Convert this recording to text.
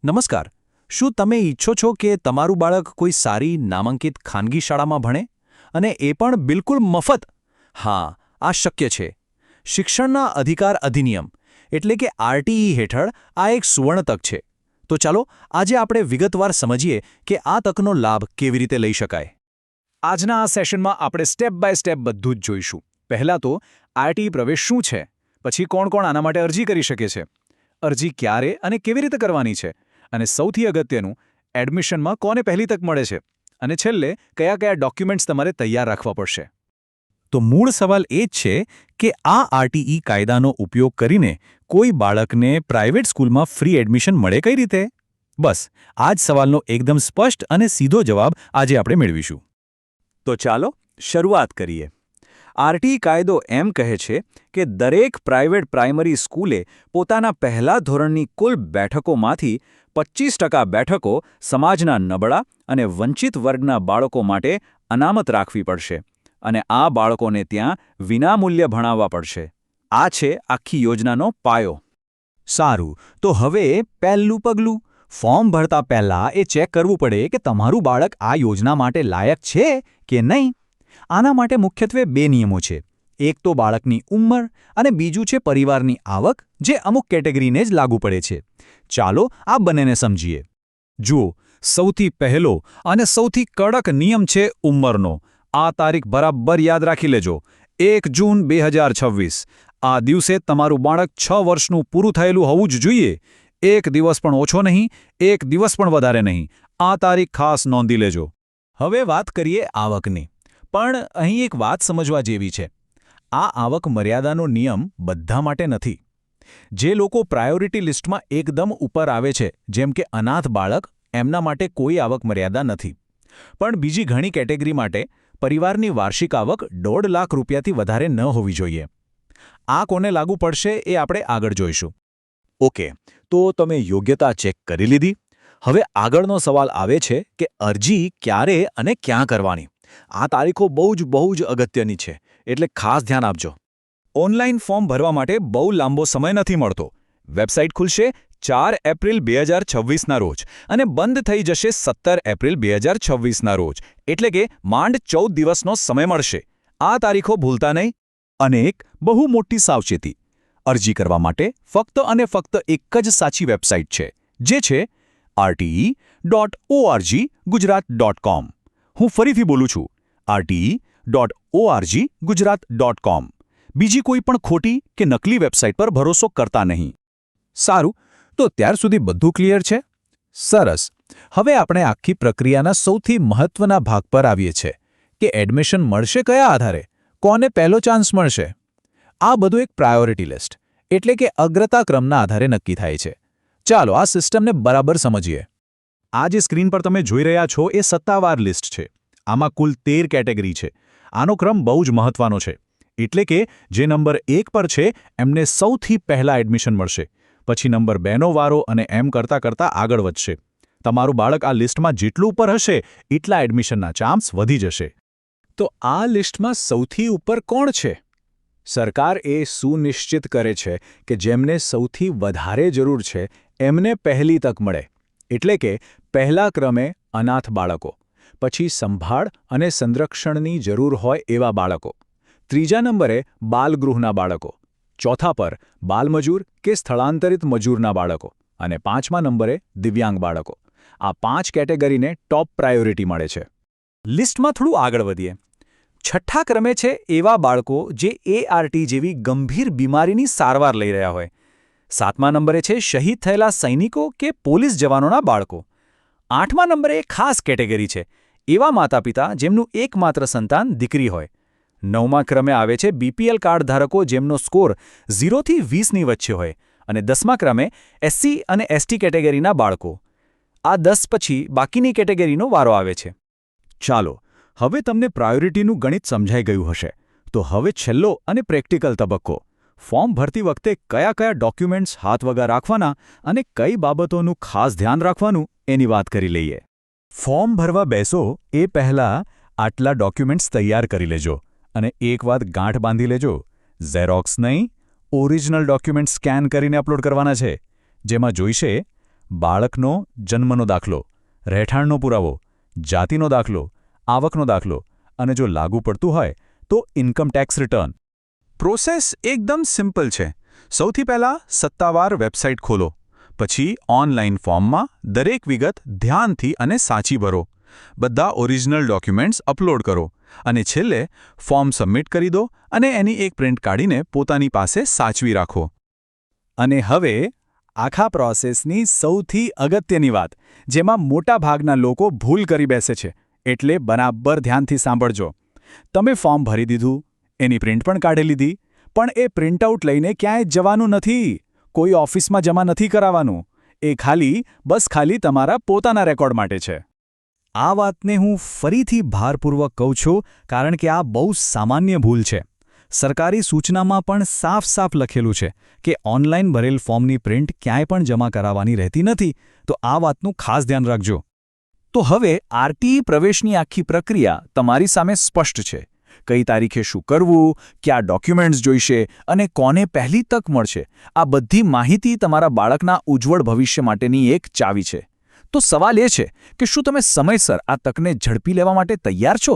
નમસ્કાર. શું તમે ઈચ્છો છો કે તમારું બાળક કોઈ સારી નામાંકિત ખાનગી શાળામાં ભણે? અને એ પણ બિલકુલ મફત? હા, આ શક્ય છે. શિક્ષણના અધિકાર અધિનિયમ એટલે કે આરટીઈ હેઠળ આ એક સુવર્ણ તક છે. તો ચાલો આજે આપણે વિગતવાર સમજીએ કે આ તકનો લાભ કેવી રીતે લઈ શકાય. આજના આ સેશનમાં આપણે સ્ટેપ બાય સ્ટેપ બધું જ જોઈશું. પહેલાં તો આરટીઈ પ્રવેશ શું છે, પછી કોણ કોણ આના માટે અરજી કરી શકે છે, અરજી ક્યારે અને કેવી રીતે કરવાની છે, અને સૌથી અગત્યનું એડમિશનમાં કોને પહેલી તક મળે છે, અને છેલ્લે કયા કયા ડોક્યુમેન્ટ્સ તમારે તૈયાર રાખવા પડશે. તો મૂળ સવાલ એ જ છે કે આ આરટીઈ કાયદાનો ઉપયોગ કરીને કોઈ બાળકને પ્રાઇવેટ સ્કૂલમાં ફ્રી એડમિશન મળે કઈ રીતે? બસ આ જ સવાલનો એકદમ સ્પષ્ટ અને સીધો જવાબ આજે આપણે મેળવીશું. તો ચાલો શરૂઆત કરીએ. આરટીઈ કાયદો એમ કહે છે કે દરેક પ્રાઇવેટ પ્રાઇમરી સ્કૂલે પોતાના પહેલા ધોરણની કુલ બેઠકોમાંથી 25% બેઠકો સમાજના નબળા અને વંચિત વર્ગના બાળકો માટે અનામત રાખવી પડશે, અને આ બાળકોને ત્યાં વિનામૂલ્યે ભણાવવા પડશે. આ છે આખી યોજનાનો પાયો. સારું, તો હવે પહેલું પગલું. ફોર્મ ભરતા પહેલા એ ચેક કરવું પડે કે તમારું બાળક આ યોજના માટે લાયક છે કે નહીં. આના માટે મુખ્યત્વે બે નિયમો છે. એક તો બાળકની ઉંમર અને બીજું છે પરિવારની આવક, જે અમુક કેટેગરીને જ લાગુ પડે છે. ચાલો આ બંનેને સમજીએ. જુઓ, સૌથી પહેલો અને સૌથી કડક નિયમ છે ઉંમરનો. આ તારીખ બરાબર યાદ રાખી લેજો. 1 જૂન 2026. આ દિવસે તમારું બાળક 6 વર્ષનું પૂરું થયેલું હોવું જ જોઈએ. એક દિવસ પણ ઓછો નહીં, એક દિવસ પણ વધારે નહીં. આ તારીખ ખાસ નોંધી લેજો. હવે વાત કરીએ આવકની. પણ અહીં એક વાત સમજવા જેવી છે. આ આવક મર્યાદાનો નિયમ બધા માટે નથી. જે લોકો પ્રાયોરિટી લિસ્ટમાં એકદમ ઉપર આવે છે, જેમ કે અનાથ બાળક, એમના માટે કોઈ આવક મર્યાદા નથી. પણ બીજી ઘણી કેટેગરી માટે પરિવારની વાર્ષિક આવક 1.5 લાખ રૂપિયાથી વધારે ન હોવી જોઈએ. આ કોને લાગુ પડશે એ આપણે આગળ જોઈશું. ઓકે, તો તમે યોગ્યતા ચેક કરી લીધી. હવે આગળનો સવાલ આવે છે કે અરજી ક્યારે અને ક્યાં કરવાની. આ તારીખો બહુ જ અગત્યની છે, એટલે ખાસ ધ્યાન આપજો. ઓનલાઈન ફોર્મ ભરવા માટે બહુ લાંબો સમય નથી મળતો. વેબસાઇટ ખુલશે 4 એપ્રિલ 2026ના રોજ અને બંધ થઈ જશે 17 એપ્રિલ 2026ના રોજ, એટલે કે માંડ 14 દિવસનો સમય મળશે. આ તારીખો ભૂલતા નહીં. અને એક બહુ મોટી સાવચેતી: અરજી કરવા માટે ફક્ત અને ફક્ત એક જ સાચી વેબસાઇટ છે, જે છે rte.org.gujarat.com. હું ફરીથી બોલું છું, rte.org.gujarat.com. બીજી કોઈ પણ ખોટી કે નકલી વેબસાઇટ પર ભરોસો કરતા નહીં. સારું, તો ત્યાર સુધી બધું ક્લિયર છે? સરસ. હવે આપણે આખી પ્રક્રિયાના સૌથી મહત્વના ભાગ પર આવીએ છીએ કે એડમિશન મળશે કયા આધારે, કોને પહેલો ચાન્સ મળશે. આ બધું એક પ્રાયોરિટી લિસ્ટ એટલે કે અગ્રતાક્રમના આધારે નક્કી થાય છે. ચાલો આ સિસ્ટમને બરાબર સમજીએ. આ જે સ્ક્રીન પર તમે જોઈ રહ્યા છો એ સત્તાવાર લિસ્ટ છે. આમાં કુલ 13 કેટેગરી છે. આનો ક્રમ બહુ જ મહત્વનો છે. એટલે કે જે નંબર 1 પર છે એમને સૌથી પહેલા એડમિશન મળશે, પછી નંબર 2નો વારો અને એમ કરતાં કરતાં આગળ વધશે. તમારું બાળક આ લિસ્ટમાં જેટલું ઉપર હશે એટલા એડમિશનના ચાન્સ વધી જશે. તો આ લિસ્ટમાં સૌથી ઉપર કોણ છે? સરકાર એ સુનિશ્ચિત કરે છે કે જેમને સૌથી વધારે જરૂર છે એમને પહેલી તક મળે. એટલે કે પહેલા ક્રમે અનાથ બાળકો, પછી સંભાળ અને સંરક્ષણની જરૂર હોય એવા બાળકો, ત્રીજા નંબરે બાલગૃહના બાળકો, ચોથા પર બાલમજૂર કે સ્થળાંતરિત મજૂરના બાળકો, અને 5મા નંબરે દિવ્યાંગ બાળકો. આ 5 કેટેગરીને ટોપ પ્રાયોરિટી મળે છે. લિસ્ટમાં થોડું આગળ વધીએ. 6ઠ્ઠા ક્રમે છે એવા બાળકો જે એઆરટી જેવી ગંભીર બીમારીની સારવાર લઈ રહ્યા હોય. 7મા નંબરે છે શહીદ થયેલા સૈનિકો કે પોલીસ જવાનોના બાળકો. 8મા નંબરે એક ખાસ કેટેગરી છે એવા માતાપિતા જેમનું એકમાત્ર સંતાન દીકરી હોય. 9મા ક્રમે આવે છે બીપીએલ કાર્ડ ધારકો જેમનો સ્કોર 0 થી 20ની વચ્ચે હોય. અને 10મા ક્રમે એસસી અને એસટી કેટેગરીના બાળકો. આ 10 પછી બાકીની કેટેગરીનો વારો આવે છે. ચાલો, હવે તમને પ્રાયોરિટીનું ગણિત સમજાઈ ગયું હશે. તો હવે છેલ્લો અને પ્રેક્ટિકલ તબક્કો: ફોર્મ ભરતી વખતે કયા કયા ડોક્યુમેન્ટ્સ હાથ વગા રાખવાના અને કઈ બાબતોનું ખાસ ધ્યાન રાખવાનું એની વાત કરી લઈએ. ફોર્મ ભરવા બેસો એ પહેલાં આટલા ડોક્યુમેન્ટ્સ તૈયાર કરી લેજો. અને એક વાત ગાંઠ બાંધી લેજો: ઝેરોક્સ નહીં, ઓરિજિનલ ડોક્યુમેન્ટ સ્કેન કરીને અપલોડ કરવાના છે. જેમાં જોઈશે બાળકનો જન્મનો દાખલો, રહેઠાણનો પુરાવો, જાતિનો દાખલો, આવકનો દાખલો અને જો લાગુ પડતું હોય તો ઇન્કમ ટેક્સ રિટર્ન. પ્રોસેસ એકદમ સિમ્પલ છે. સૌથી પહેલાં સત્તાવાર વેબસાઇટ ખોલો. પછી ઓનલાઈન ફોર્મમાં દરેક વિગત ધ્યાનથી અને સાચી ભરો. બધા ઓરિજિનલ ડોક્યુમેન્ટ્સ અપલોડ કરો અને છેલ્લે ફોર્મ સબમિટ કરી દો અને એની એક પ્રિન્ટ કાઢીને પોતાની પાસે સાચવી રાખો. અને હવે આખા પ્રોસેસની સૌથી અગત્યની વાત, જેમાં મોટા ભાગના લોકો ભૂલ કરી બેસે છે, એટલે બરાબર ધ્યાનથી સાંભળજો. તમે ફોર્મ ભરી દીધું, એની પ્રિન્ટ પણ કાઢી લીધી, પણ એ પ્રિન્ટઆઉટ લઈને ક્યાંય જવાનું નથી, કોઈ ઓફિસમાં જમા નથી કરાવવાનું. એ ખાલી તમારા પોતાના રેકોર્ડ માટે છે. આ વાતને હું ફરીથી ભારપૂર્વક કહું છું, કારણ કે આ બહુ સામાન્ય ભૂલ છે. સરકારી સૂચનામાં પણ સાફ લખેલું છે કે ઓનલાઈન ભરેલ ફોર્મની પ્રિન્ટ ક્યાંય પણ જમા કરાવવાની રહેતી નથી, તો આ વાતનું ખાસ ધ્યાન રાખજો. તો હવે આરટીઈ પ્રવેશની આખી પ્રક્રિયા તમારી સામે સ્પષ્ટ છે. કઈ તારીખે શું કરવું, કયા ડોક્યુમેન્ટ્સ જોઈશે અને કોને પહેલી તક મળશે, આ બધી માહિતી તમારા બાળકના ઉજ્જવળ ભવિષ્ય માટેની એક ચાવી છે. તો સવાલ એ છે કે શું તમે સમયસર આ તકને ઝડપી લેવા માટે તૈયાર છો?